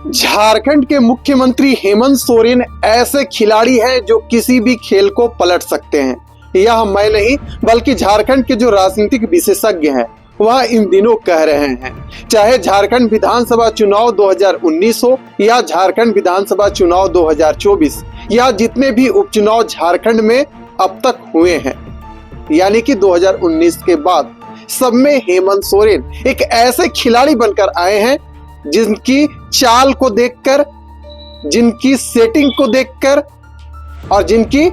झारखंड के मुख्यमंत्री हेमंत सोरेन ऐसे खिलाड़ी हैं जो किसी भी खेल को पलट सकते हैं। यह मैं नहीं बल्कि झारखंड के जो राजनीतिक विशेषज्ञ हैं वह इन दिनों कह रहे हैं। चाहे झारखंड विधानसभा चुनाव 2019 हो या झारखंड विधानसभा चुनाव 2024 या जितने भी उपचुनाव झारखंड में अब तक हुए हैं, यानी कि 2019 के बाद, सब में हेमंत सोरेन एक ऐसे खिलाड़ी बनकर आए हैं जिनकी चाल को देखकर, जिनकी सेटिंग को देखकर और जिनकी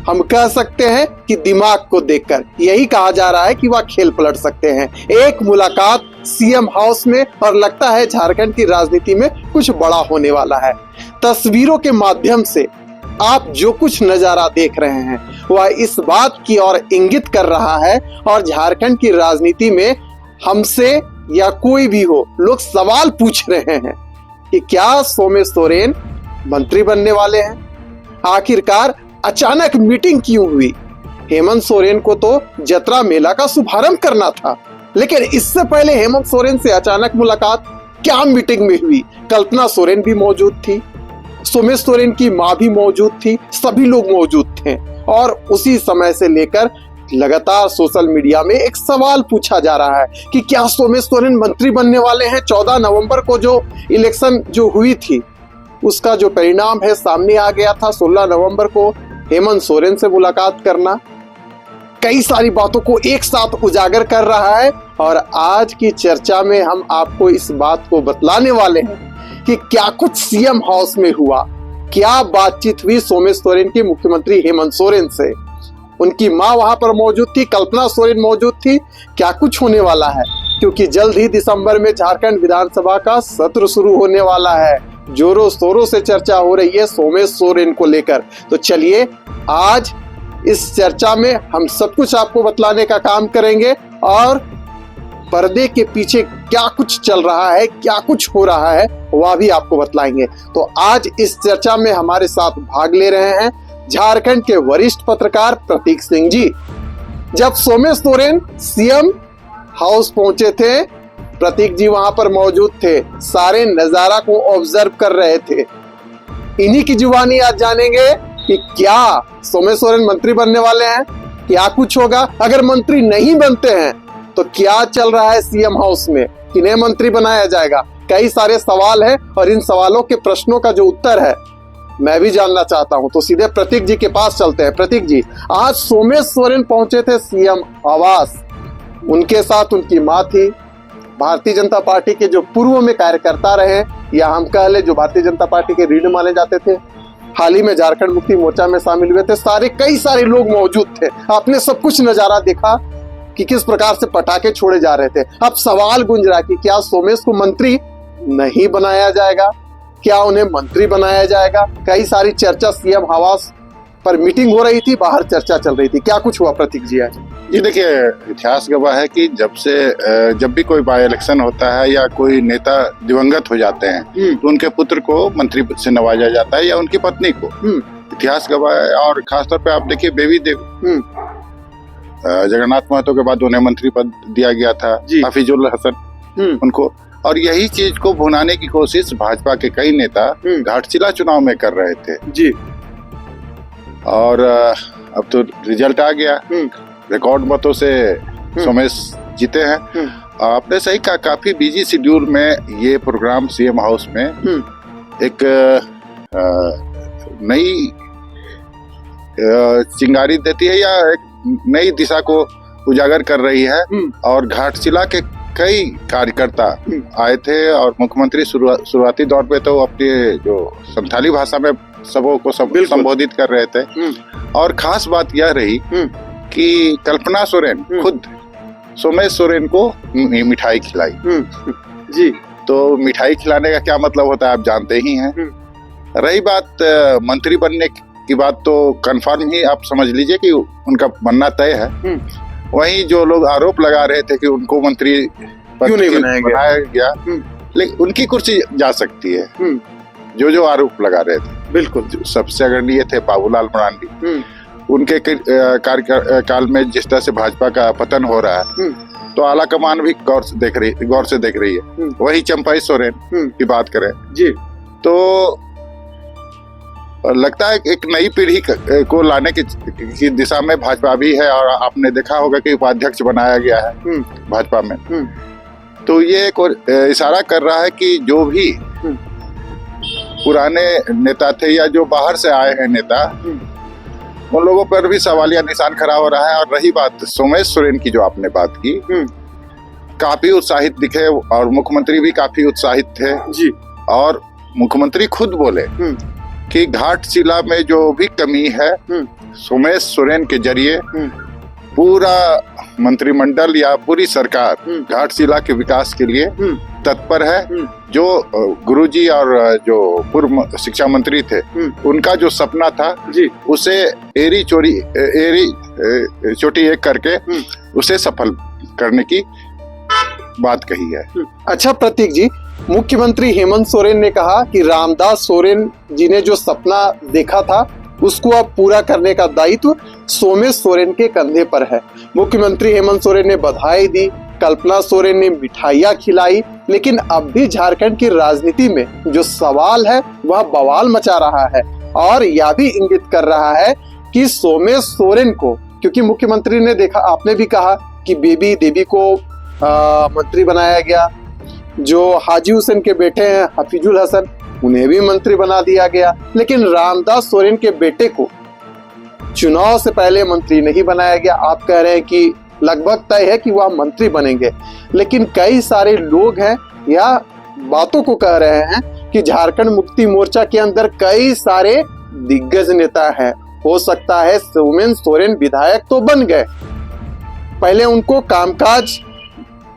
हम कह सकते हैं कि दिमाग को देखकर यही कहा जा रहा है कि वह खेल पलट सकते हैं। एक मुलाकात सीएम हाउस में और लगता है झारखंड की राजनीति में कुछ बड़ा होने वाला है। तस्वीरों के माध्यम से आप जो कुछ नजारा देख रहे हैं वह इस बात की ओर इंगित कर रहा है और झारखंड की राजनीति में हमसे या कोई भी हो, लोग सवाल पूछ रहे हैं कि क्या सोमेश सोरेन मंत्री बनने वाले हैं। आखिरकार अचानक मीटिंग क्यों हुई? हेमंत सोरेन को तो जतरा मेला का शुभारंभ करना था, लेकिन इससे पहले हेमंत सोरेन से अचानक मुलाकात क्या मीटिंग में हुई? कल्पना सोरेन भी मौजूद थी, सोमेश सोरेन की मां भी मौजूद थी, सभी लोग मौजूद थे और उसी समय से लेकर लगातार सोशल मीडिया में एक सवाल पूछा जा रहा है कि क्या सोमेश सोरेन मंत्री बनने वाले हैं। 14 नवंबर को जो इलेक्शन जो हुई थी उसका जो परिणाम है सामने आ गया था। 16 नवंबर को हेमंत सोरेन से मुलाकात करना कई सारी बातों को एक साथ उजागर कर रहा है और आज की चर्चा में हम आपको इस बात को बतलाने वाले हैं कि क्या कुछ सीएम हाउस में हुआ, क्या बातचीत हुई सोमेश सोरेन के मुख्यमंत्री हेमंत सोरेन से। उनकी मां वहां पर मौजूद थी, कल्पना सोरेन मौजूद थी। क्या कुछ होने वाला है, क्योंकि जल्द ही दिसंबर में झारखंड विधानसभा का सत्र शुरू होने वाला है। जोरों शोरों से चर्चा हो रही है सोमेश सोरेन को लेकर। तो चलिए आज इस चर्चा में हम सब कुछ आपको बतलाने का काम करेंगे और पर्दे के पीछे क्या कुछ चल रहा है, क्या कुछ हो रहा है, वह भी आपको बतलाएंगे। तो आज इस चर्चा में हमारे साथ भाग ले रहे हैं झारखंड के वरिष्ठ पत्रकार प्रतीक सिंह जी। जब सोमेश सोरेन सीएम हाउस पहुंचे थे, प्रतीक जी वहां पर मौजूद थे, सारे नजारा को ऑब्जर्व कर रहे थे। इन्हीं की जुबानी आज जानेंगे कि क्या सोमेश सोरेन मंत्री बनने वाले हैं, क्या कुछ होगा। अगर मंत्री नहीं बनते हैं तो क्या चल रहा है सीएम हाउस में, किन्हें मंत्री बनाया जाएगा। कई सारे सवाल हैं और इन सवालों के प्रश्नों का जो उत्तर है मैं भी जानना चाहता हूं। तो सीधे प्रतीक जी के पास चलते हैं। प्रतीक जी, आज सोमेश सोरेन पहुंचे थे सीएम आवास, उनके साथ उनकी मां थी, भारतीय जनता पार्टी के जो पूर्व में कार्यकर्ता रहे या हम कह ले जो भारतीय जनता पार्टी के रीढ़ माने जाते थे, हाल ही में झारखंड मुक्ति मोर्चा में शामिल हुए थे, कई सारे लोग मौजूद थे। आपने सब कुछ नजारा देखा कि किस प्रकार से पटाखे छोड़े जा रहे थे। अब सवाल गूंज रहा कि क्या सोमेश को मंत्री नहीं बनाया जाएगा, क्या उन्हें मंत्री बनाया जाएगा। कई सारी चर्चा सीएम आवास पर मीटिंग हो रही थी, बाहर चर्चा चल रही थी, क्या कुछ हुआ प्रतीक जी आज? ये देखिए, इतिहास गवाह है कि जब भी कोई बाई इलेक्शन होता है या कोई नेता दिवंगत हो जाते हैं तो उनके पुत्र को मंत्री से नवाजा जाता है या उनकी पत्नी को। इतिहास गवाह है। और खासतौर पे आप देखिए बेबी देव, जगन्नाथ महतो के बाद उन्हें मंत्री पद दिया गया था, हफीजुल हसन उनको। और यही चीज को भुनाने की कोशिश भाजपा के कई नेता घाटशिला चुनाव में कर रहे थे जी। और अब तो रिजल्ट आ गया, रिकॉर्ड मतों से सोमेश जीते हैं। आपने सही कहा, काफी बिजी शेड्यूल में ये प्रोग्राम सीएम हाउस में एक नई चिंगारी देती है या एक नई दिशा को उजागर कर रही है। और घाटशिला के कई कार्यकर्ता आए थे और मुख्यमंत्री शुरुआती दौर पे तो अपने जो संथाली भाषा में सबों को संबोधित कर रहे थे। और खास बात यह रही कि कल्पना सोरेन खुद सोमेश सोरेन को मिठाई खिलाई जी। तो मिठाई खिलाने का क्या मतलब होता है आप जानते ही हैं। रही बात मंत्री बनने की बात, तो कंफर्म ही आप समझ लीजिए कि उनका बनना तय है। वहीं जो लोग आरोप लगा रहे थे कि उनको मंत्री क्यों नहीं बनाया गया, लेकिन उनकी कुर्सी जा सकती है। जो आरोप लगा रहे थे, बिल्कुल सबसे अग्रणी थे बाबूलाल मरांडी। उनके कार्यकाल में जिस तरह से भाजपा का पतन हो रहा है तो आला कमान भी गौर से देख रही है। वही चंपाई सोरेन की बात करें जी, तो लगता है एक नई पीढ़ी को लाने की दिशा में भाजपा भी है, और आपने देखा होगा कि उपाध्यक्ष बनाया गया है भाजपा में। तो ये एक इशारा कर रहा है कि जो भी पुराने नेता थे या जो बाहर से आए हैं नेता, उन लोगों पर भी सवालिया निशान खड़ा हो रहा है। और रही बात सोमेश सोरेन की, जो आपने बात की, काफी उत्साहित दिखे और मुख्यमंत्री भी काफी उत्साहित थे जी। और मुख्यमंत्री खुद बोले कि घाटशिला में जो भी कमी है, सोमेश सोरेन के जरिए पूरा मंत्रिमंडल या पूरी सरकार घाटशिला के विकास के लिए तत्पर है। जो गुरुजी और जो पूर्व शिक्षा मंत्री थे, उनका जो सपना था जी, उसे एरी चोटी एक करके उसे सफल करने की बात कही है। अच्छा प्रतीक जी, मुख्यमंत्री हेमंत सोरेन ने कहा कि रामदास सोरेन जी ने जो सपना देखा था उसको अब पूरा करने का दायित्व सोमेश सोरेन के कंधे पर है। मुख्यमंत्री हेमंत सोरेन ने बधाई दी, कल्पना सोरेन ने मिठाइयां खिलाई, लेकिन अब भी झारखंड की राजनीति में जो सवाल है वह बवाल मचा रहा है और यह भी इंगित कर रहा है कि सोमेश सोरेन को, क्योंकि मुख्यमंत्री ने देखा, आपने भी कहा कि बेबी देवी को मंत्री बनाया गया, जो हाजी हुसैन के बेटे हैं हफीजुल हसन, उन्हें भी मंत्री बना दिया गया, लेकिन रामदास सोरेन के बेटे को चुनाव से पहले मंत्री नहीं बनाया गया। आप कह रहे हैं कि लगभग तय है कि वह मंत्री बनेंगे, लेकिन कई सारे लोग हैं या बातों को कह रहे हैं कि झारखंड मुक्ति मोर्चा के अंदर कई सारे दिग्गज नेता हैं। हो सकता है सोमेश सोरेन विधायक तो बन गए, पहले उनको कामकाज,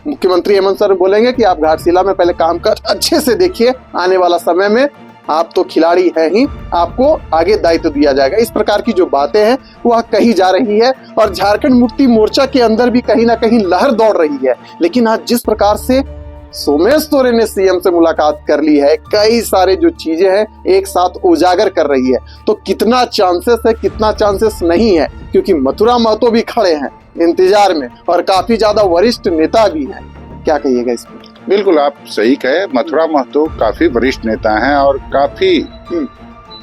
मुख्यमंत्री हेमंत सोरेन बोलेंगे कि आप घाटशिला में पहले कामकाज अच्छे से देखिए, आने वाला समय में आप तो खिलाड़ी हैं ही, आपको आगे दायित्व दिया जाएगा। इस प्रकार की जो बातें हैं वह कही जा रही है और झारखंड मुक्ति मोर्चा के अंदर भी कहीं ना कहीं लहर दौड़ रही है। लेकिन आज जिस प्रकार से सोमेश सोरेन ने सीएम से मुलाकात कर ली है, कई सारे जो चीजें हैं एक साथ उजागर कर रही है, तो कितना चांसेस है, कितना चांसेस नहीं है, क्योंकि मथुरा महतो भी खड़े हैं इंतजार में और काफी ज्यादा वरिष्ठ नेता भी हैं। क्या कहिएगा इस पर? बिल्कुल आप सही कहे, मथुरा महतो काफी वरिष्ठ नेता हैं और काफी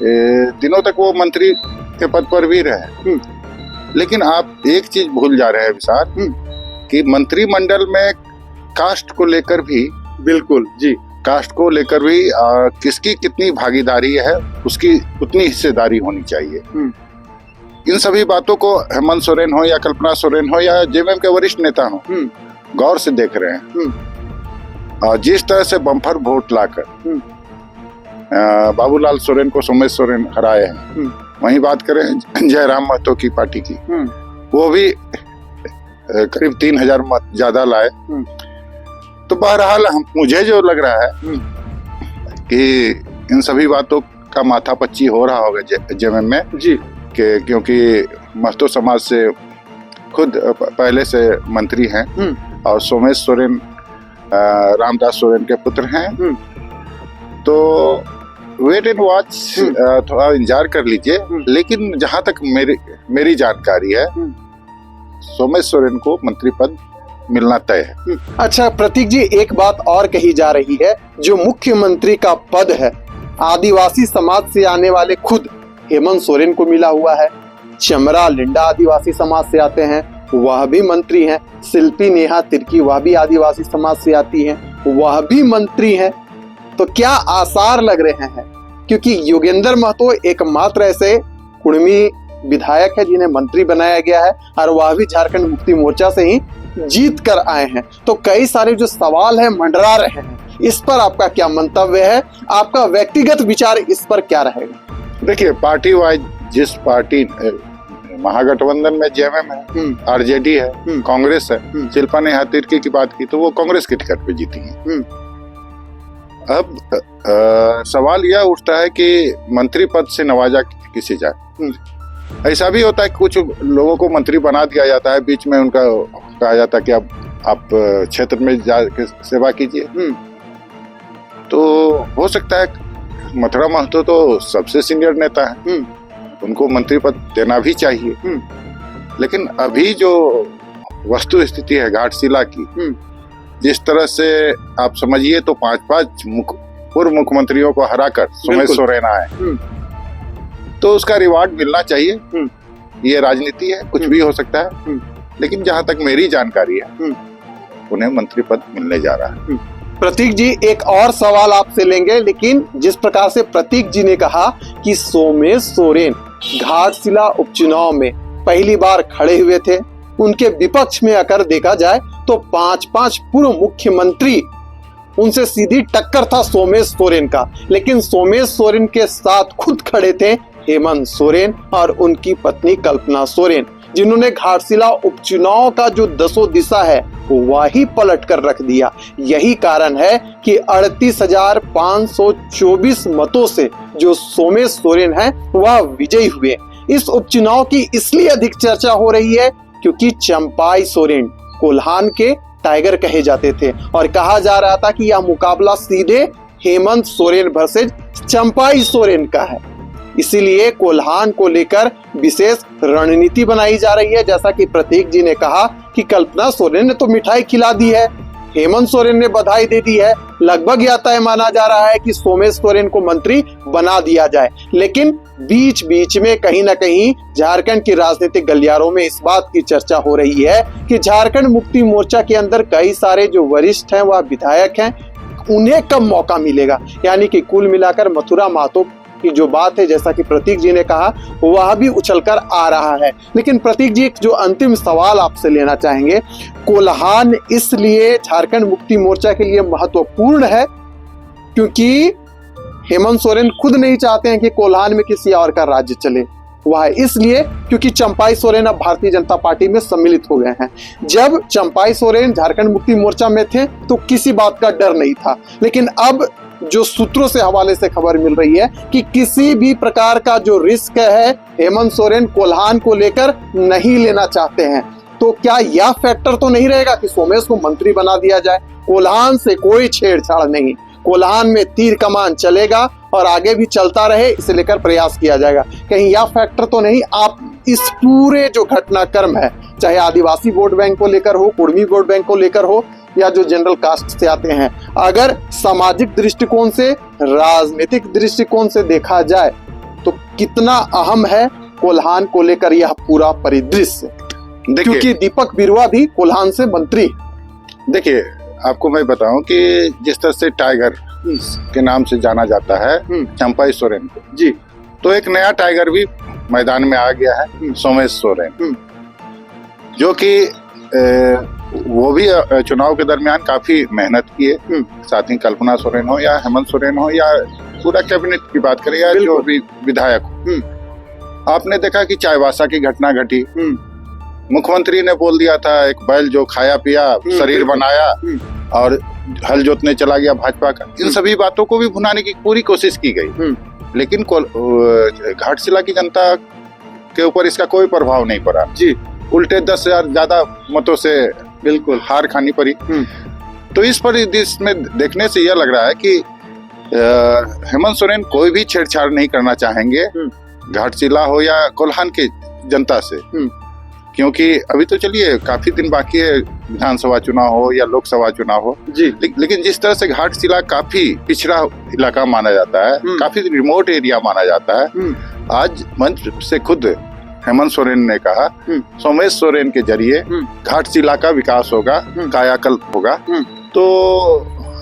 दिनों तक वो मंत्री के पद पर भी रहे। लेकिन आप एक चीज भूल जा रहे हैं विशाल, कि मंत्रिमंडल में कास्ट को लेकर भी, बिल्कुल जी, कास्ट को लेकर भी किसकी कितनी भागीदारी है उसकी उतनी हिस्सेदारी होनी चाहिए। इन सभी बातों को हेमंत सोरेन हो या कल्पना सोरेन हो या जेएमएम के वरिष्ठ नेता हो, गौर से देख रहे हैं। और जिस तरह से बम्पर वोट लाकर बाबूलाल सोरेन को सोमेश सोरेन हराए हैं, वहीं बात करें जयराम महतो की पार्टी की, वो भी करीब 3000 मत ज्यादा लाए। तो बहरहाल मुझे जो लग रहा है कि इन सभी बातों का माथापच्ची हो रहा होगा जेएमएम में जी, क्योंकि महतो समाज से खुद पहले से मंत्री हैं और सोमेश सोरेन रामदास सोरेन के पुत्र हैं। तो वेट एंड वॉच, थोड़ा इंतजार कर लीजिए। लेकिन जहां तक मेरी जानकारी है, सोमेश सोरेन को मंत्री पद मिलना तय है। अच्छा प्रतीक जी, एक बात और कही जा रही है, जो मुख्यमंत्री का पद है आदिवासी समाज से आने वाले खुद हेमंत सोरेन को मिला हुआ है। चमरा लिंडा आदिवासी समाज से आते हैं, वह भी मंत्री हैं। शिल्पी नेहा तिर्की, वह भी आदिवासी समाज से आती हैं, वह भी मंत्री हैं। तो क्या आसार लग रहे हैं, क्योंकि योगेंद्र महतो एकमात्र ऐसे कुर्मी विधायक है जिन्हें मंत्री बनाया गया है और वह भी झारखंड मुक्ति मोर्चा से ही जीत कर आए हैं। तो कई सारे जो सवाल है मंडरा रहे हैं, इस पर आपका क्या मंतव्य है, आपका व्यक्तिगत विचार इस पर क्या रहेगा? देखिए, पार्टी वाइज जिस पार्टी महागठबंधन में जेएमएम है, आरजेडी है, कांग्रेस है, शिल्पा नेहा तिर्की की बात की तो वो कांग्रेस के टिकट पे जीती हैं। अब सवाल यह उठता है कि मंत्री पद से नवाजा किसे जाए। ऐसा भी होता है कि कुछ लोगों को मंत्री बना दिया जाता है, बीच में उनका कहा जाता है कि अब आप क्षेत्र में जाकर सेवा कीजिए। तो हो सकता है मथुरा महतो तो सबसे सीनियर नेता है, उनको मंत्री पद देना भी चाहिए। लेकिन अभी जो वस्तु स्थिति है घाटशिला की, जिस तरह से आप समझिए तो 5 पूर्व मुख्यमंत्रियों को हराकर सोमेश सोरेन आए, तो उसका रिवार्ड मिलना चाहिए। ये राजनीति है, कुछ भी हो सकता है, लेकिन जहां तक मेरी जानकारी है उन्हें मंत्री पद मिलने जा रहा है। प्रतीक जी, एक और सवाल आपसे लेंगे, लेकिन जिस प्रकार से प्रतीक जी ने कहा कि सोमेश सोरेन घाटशिला उपचुनाव में पहली बार खड़े हुए थे, उनके विपक्ष में अगर देखा जाए तो 5 पूर्व मुख्यमंत्री, उनसे सीधी टक्कर था सोमेश सोरेन का, लेकिन सोमेश सोरेन के साथ खुद खड़े थे हेमंत सोरेन और उनकी पत्नी कल्पना सोरेन, जिन्होंने घाटशिला उपचुनाव का जो दसों दिशा है वही पलट कर रख दिया। यही कारण है कि 38,524 मतों से जो सोमेश सोरेन है वह विजयी हुए। इस उपचुनाव की इसलिए अधिक चर्चा हो रही है क्योंकि चंपाई सोरेन कोल्हान के टाइगर कहे जाते थे और कहा जा रहा था कि यह मुकाबला सीधे हेमंत सोरेन वर्सेज चंपाई सोरेन का है। इसीलिए कोल्हान को लेकर विशेष रणनीति बनाई जा रही है। जैसा कि प्रतीक जी ने कहा कि कल्पना सोरेन ने तो मिठाई खिला दी है, हेमंत सोरेन ने बधाई दे दी है, लगभग यह तय माना जा रहा है कि सोमेश सोरेन को मंत्री बना दिया जाए। लेकिन बीच बीच में कहीं ना कहीं झारखंड की राजनीतिक गलियारों में इस बात की चर्चा हो रही है कि झारखंड मुक्ति मोर्चा के अंदर कई सारे जो वरिष्ठ हैं वह विधायक हैं, उन्हें कब मौका मिलेगा। यानी कि कुल मिलाकर मथुरा महतो की जो बात है, जैसा कि प्रतीक जी ने कहा, वह भी उछलकर आ रहा है। लेकिन प्रतीक जी, एक जो अंतिम सवाल आपसे लेना चाहेंगे, कोल्हान इसलिए झारखंड मुक्ति मोर्चा के लिए महत्वपूर्ण है क्योंकि हेमंत सोरेन खुद नहीं चाहते हैं कि कोल्हान में किसी और का राज्य चले। वह इसलिए क्योंकि चंपाई सोरेन अब भारतीय जनता पार्टी में सम्मिलित हो गए हैं। जब चंपाई सोरेन झारखंड मुक्ति मोर्चा में थे तो किसी बात का डर नहीं था, लेकिन अब जो सूत्रों से हवाले से खबर मिल रही है कि किसी भी प्रकार का जो रिस्क है हेमंत सोरेन कोल्हान को लेकर नहीं लेना चाहते हैं। तो क्या यह फैक्टर तो नहीं रहेगा कि सोमेश को मंत्री बना दिया जाए? कोल्हान से कोई छेड़छाड़ नहीं, कोल्हान में तीर कमान चलेगा और आगे भी चलता रहे, इसे लेकर प्रयास किया जाएगा। कहीं यह फैक्टर तो नहीं? आप इस पूरे जो घटनाक्रम है, चाहे आदिवासी वोट बैंक को लेकर हो, कुर्मी वोट बैंक को लेकर हो, या जो जनरल कास्ट से आते हैं, अगर सामाजिक दृष्टिकोण से, राजनीतिक दृष्टिकोण से देखा जाए तो कितना अहम है कोल्हान को लेकर यह पूरा परिदृश्य? क्योंकि दीपक बिरुवा भी कोल्हान से मंत्री। देखिए, आपको मैं बताऊं कि जिस तरह से टाइगर के नाम से जाना जाता है चंपाई सोरेन को जी, तो एक नया टाइगर भी मैदान में आ गया है, सोमेश सोरेन, जो कि वो भी चुनाव के दरमियान काफी मेहनत किए। साथ ही कल्पना सोरेन हो या हेमंत सोरेन हो या पूरा कैबिनेट की बात करें या जो भी विधायक हो, आपने देखा कि चाईबासा की घटना घटी, मुख्यमंत्री ने बोल दिया था एक बैल जो खाया पिया शरीर बनाया और हल जोतने चला गया भाजपा का। इन सभी बातों को भी भुनाने की पूरी कोशिश की गई, लेकिन घाटशिला की जनता के ऊपर इसका कोई प्रभाव नहीं पड़ा जी। उल्टे 10,000 ज्यादा मतों से बिल्कुल हार खानी पड़ी। तो इस परिदृश्य में देखने से यह लग रहा है कि हेमंत सोरेन कोई भी छेड़छाड़ नहीं करना चाहेंगे घाटशिला हो या कोल्हान के जनता से, क्योंकि अभी तो चलिए काफी दिन बाकी है, विधानसभा चुनाव हो या लोकसभा चुनाव हो जी। लेकिन जिस तरह से घाटशिला काफी पिछड़ा इलाका माना जाता है, काफी रिमोट एरिया माना जाता है, आज मंच से खुद हेमंत सोरेन ने कहा सोमेश सोरेन के जरिए घाटशिला का विकास होगा, कायाकल्प होगा। तो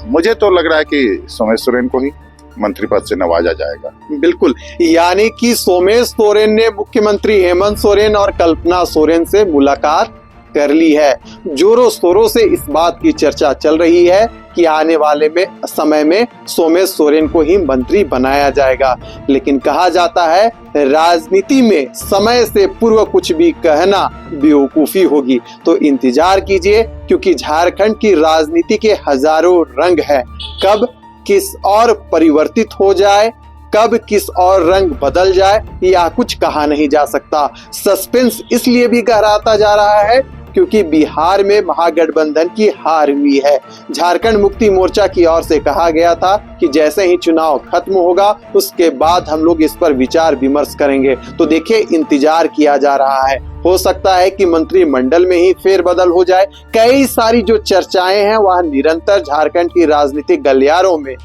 मुझे तो लग रहा है कि सोमेश सोरेन को ही मंत्री पद से नवाजा जाएगा। बिल्कुल, यानी कि सोमेश सोरेन ने मुख्यमंत्री हेमंत सोरेन और कल्पना सोरेन से मुलाकात कर ली है। जोरों शोरों से इस बात की चर्चा चल रही है कि आने वाले समय में सोमेश सोरेन को ही मंत्री बनाया जाएगा। लेकिन कहा जाता है राजनीति में समय से पूर्व कुछ भी कहना बेवकूफी होगी। तो इंतजार कीजिए, क्योंकि झारखंड की राजनीति के हजारों रंग हैं। कब किस और परिवर्तित हो जाए, कब किस और रंग बदल जाए, या कुछ कहा नहीं जा सकता। सस्पेंस इसलिए भी गहराता जा रहा है क्योंकि बिहार में महागठबंधन की हार हुई है। झारखंड मुक्ति मोर्चा की ओर से कहा गया था कि जैसे ही चुनाव खत्म होगा उसके बाद हम लोग इस पर विचार विमर्श करेंगे। तो देखिए, इंतजार किया जा रहा है। हो सकता है कि मंत्रिमंडल में ही फेरबदल हो जाए। कई सारी जो चर्चाएं हैं वह निरंतर झारखंड की राजनीतिक गलियारों में,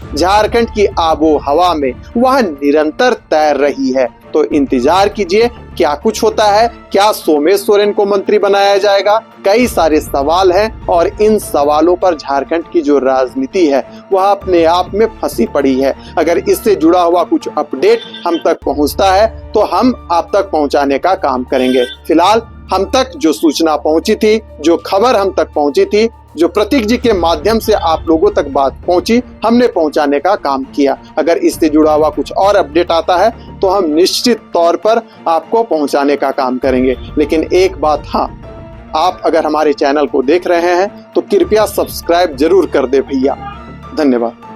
झारखंड की आबो हवा में वह निरंतर तैर रही है। तो इंतजार कीजिए क्या कुछ होता है। क्या सोमेश सोरेन को मंत्री बनाया जाएगा? कई सारे सवाल हैं और इन सवालों पर झारखंड की जो राजनीति है वह अपने आप में फंसी पड़ी है। अगर इससे जुड़ा हुआ कुछ अपडेट हम तक पहुंचता है तो हम आप तक पहुंचाने का काम करेंगे। फिलहाल हम तक जो सूचना पहुंची थी, जो खबर हम तक पहुंची थी, जो प्रतीक जी के माध्यम से आप लोगों तक बात पहुंची, हमने पहुंचाने का काम किया। अगर इससे जुड़ा हुआ कुछ और अपडेट आता है तो हम निश्चित तौर पर आपको पहुंचाने का काम करेंगे। लेकिन एक बात, हाँ, आप अगर हमारे चैनल को देख रहे हैं तो कृपया सब्सक्राइब जरूर कर दे भैया। धन्यवाद।